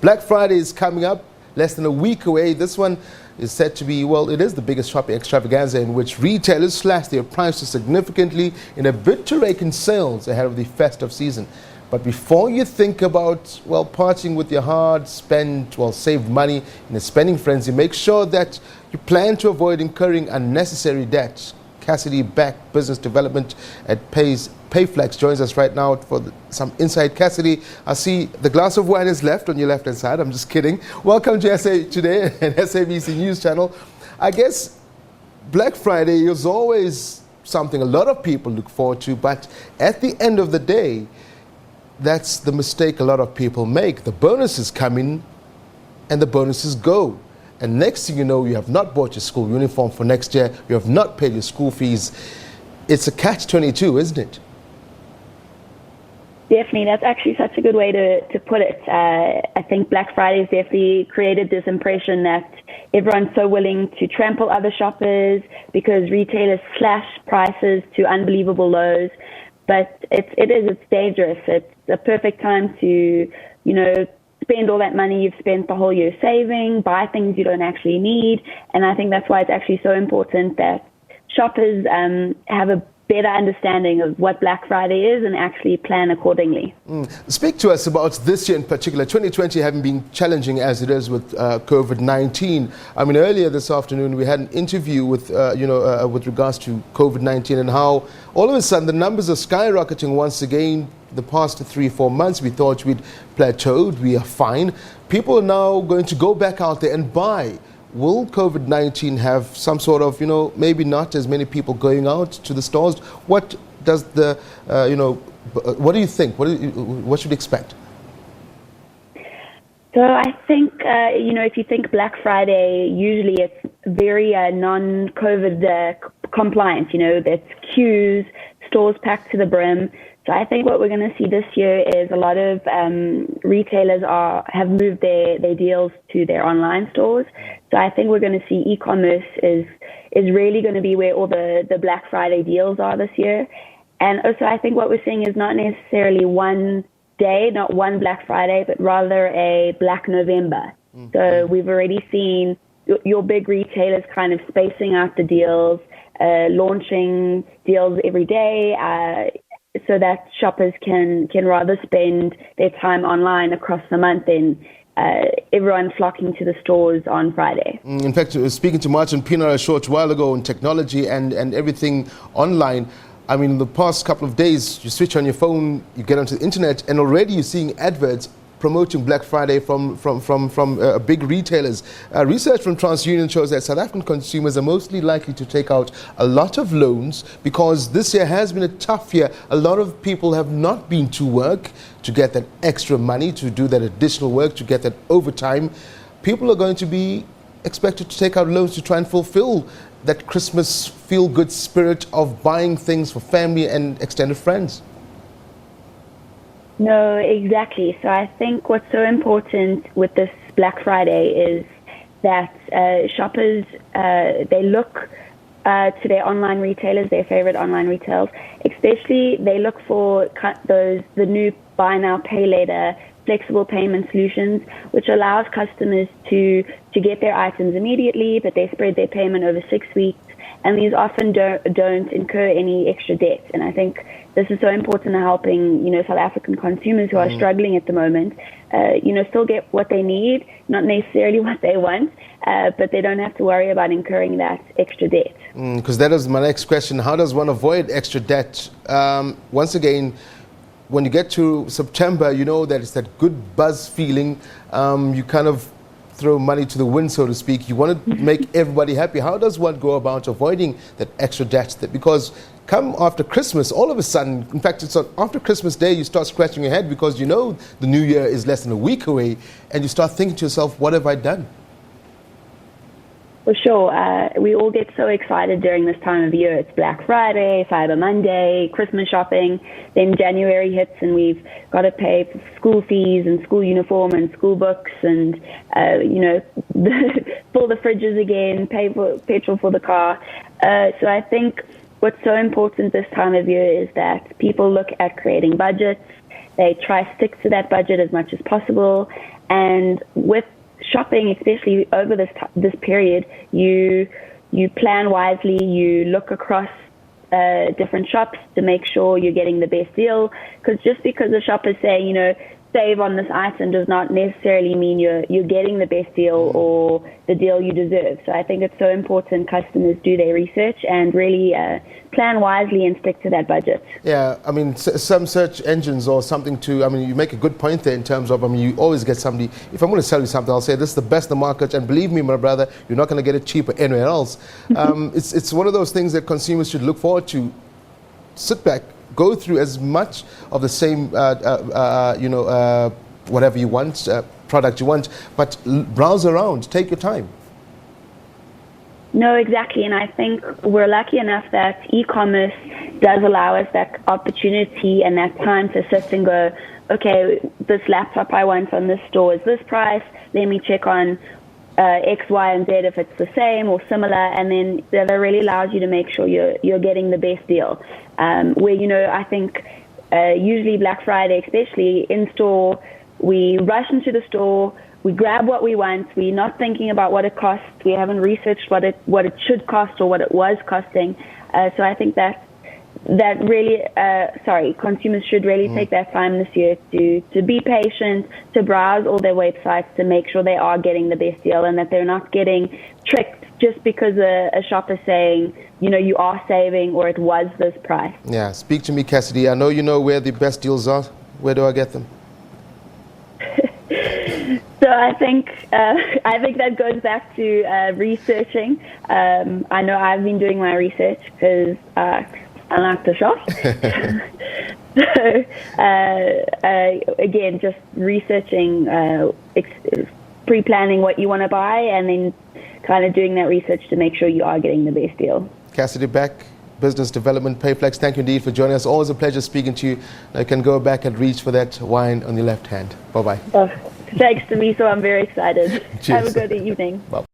Black Friday is coming up, less than a week away. This one is said to be, well, it is the biggest shopping extravaganza in which retailers slash their prices significantly in a bid to rake in sales ahead of the festive season. But before you think about, well, parting with your hard spent, well, saved money in a spending frenzy, make sure that you plan to avoid incurring unnecessary debt. Cassidi Beck, Business Development at Payflex, joins us right now for some insight. Cassidi, I see the glass of wine is left on your left-hand side. I'm just kidding. Welcome to SA Today and SABC News Channel. I guess Black Friday is always something a lot of people look forward to, but at the end of the day, that's the mistake a lot of people make. The bonuses come in and the bonuses go. And next thing you know, you have not bought your school uniform for next year, you have not paid your school fees. It's a catch-22, isn't it? Definitely, that's actually such a good way to put it. I think Black Friday has definitely created this impression that everyone's so willing to trample other shoppers because retailers slash prices to unbelievable lows. But it's dangerous. It's a perfect time to, spend all that money you've spent the whole year saving, buy things you don't actually need. And I think that's why it's actually so important that shoppers have a better understanding of what Black Friday is and actually plan accordingly. Speak to us about this year in particular, 2020 having been challenging as it is with COVID-19. I mean, earlier this afternoon we had an interview with, with regards to COVID-19 and how all of a sudden the numbers are skyrocketing once again. The past 3-4 months we thought we'd plateaued, we are fine. People are now going to go back out there and buy. Will COVID-19 have some sort of, maybe not as many people going out to the stores? What does the, what do you think? What should we expect? So I think, if you think Black Friday, usually it's very non-COVID compliant, that's queues, stores packed to the brim. So I think what we're going to see this year is a lot of retailers have moved their deals to their online stores. So I think we're going to see e-commerce is really going to be where all the Black Friday deals are this year. And also I think what we're seeing is not necessarily one day, not one Black Friday, but rather a Black November. Mm-hmm. So we've already seen your big retailers kind of spacing out the deals, launching deals every day, so that shoppers can rather spend their time online across the month than everyone flocking to the stores on Friday. In fact, speaking to Martin Pienaar a short while ago on technology and everything online, I mean, the past couple of days, you switch on your phone, you get onto the internet, and already you're seeing adverts promoting Black Friday from big retailers. Research from TransUnion shows that South African consumers are mostly likely to take out a lot of loans because this year has been a tough year. A lot of people have not been to work to get that extra money, to do that additional work, to get that overtime. People are going to be expected to take out loans to try and fulfill that Christmas feel-good spirit of buying things for family and extended friends. No, exactly. So I think what's so important with this Black Friday is that shoppers, they look to their online retailers, their favorite online retailers, especially they look for the new buy now, pay later, flexible payment solutions, which allows customers to get their items immediately, but they spread their payment over 6 weeks. And these often don't incur any extra debt. And I think this is so important in helping, South African consumers who are struggling at the moment, still get what they need, not necessarily what they want, but they don't have to worry about incurring that extra debt. Because that is my next question. How does one avoid extra debt? Once again, when you get to September, you know that it's that good buzz feeling. You kind of throw money to the wind, so to speak. You want to make everybody happy. How does one go about avoiding that extra debt? Because come after Christmas, all of a sudden, in fact, it's after Christmas Day, you start scratching your head because you know the new year is less than a week away, and you start thinking to yourself, what have I done? For sure. We all get so excited during this time of year. It's Black Friday, Cyber Monday, Christmas shopping. Then January hits and we've got to pay for school fees and school uniform and school books and, fill the fridges again, pay for petrol for the car. So I think what's so important this time of year is that people look at creating budgets. They try to stick to that budget as much as possible. And with shopping, especially over this period, you plan wisely. You look across different shops to make sure you're getting the best deal. Because just because the shop is saying, you know, save on this item does not necessarily mean you're getting the best deal or the deal you deserve. So I think it's so important customers do their research and really plan wisely and stick to that budget. Yeah, I mean, some search engines or something I mean, you make a good point there in terms of, I mean, you always get somebody, if I'm going to sell you something, I'll say this is the best in the market, and believe me, my brother, you're not going to get it cheaper anywhere else. It's one of those things that consumers should look forward to. Sit back, go through as much of the same, whatever you want, product you want, but browse around, take your time. No, exactly. And I think we're lucky enough that e-commerce does allow us that opportunity and that time to sit and go, okay, this laptop I want on this store is this price. Let me check on X, Y, and Z if it's the same or similar. And then that really allows you to make sure you're getting the best deal. Where, you know, I think usually Black Friday, especially in store, we rush into the store, we grab what we want, we're not thinking about what it costs, we haven't researched what it should cost or what it was costing. So I think that really, consumers should really take that time this year to be patient, to browse all their websites, to make sure they are getting the best deal and that they're not getting tricked just because a shop is saying, you know, you are saving or it was this price. Yeah, speak to me, Cassidi. I know you know where the best deals are. Where do I get them? So I think that goes back to researching. I know I've been doing my research because I like to shop. So again, just researching, pre-planning what you want to buy, and then kind of doing that research to make sure you are getting the best deal. Cassidi Beck, Business Development, Payflex, thank you indeed for joining us. Always a pleasure speaking to you. I can go back and reach for that wine on your left hand. Bye-bye. Oh, thanks to me, so I'm very excited. Cheers. Have a good evening. Bye.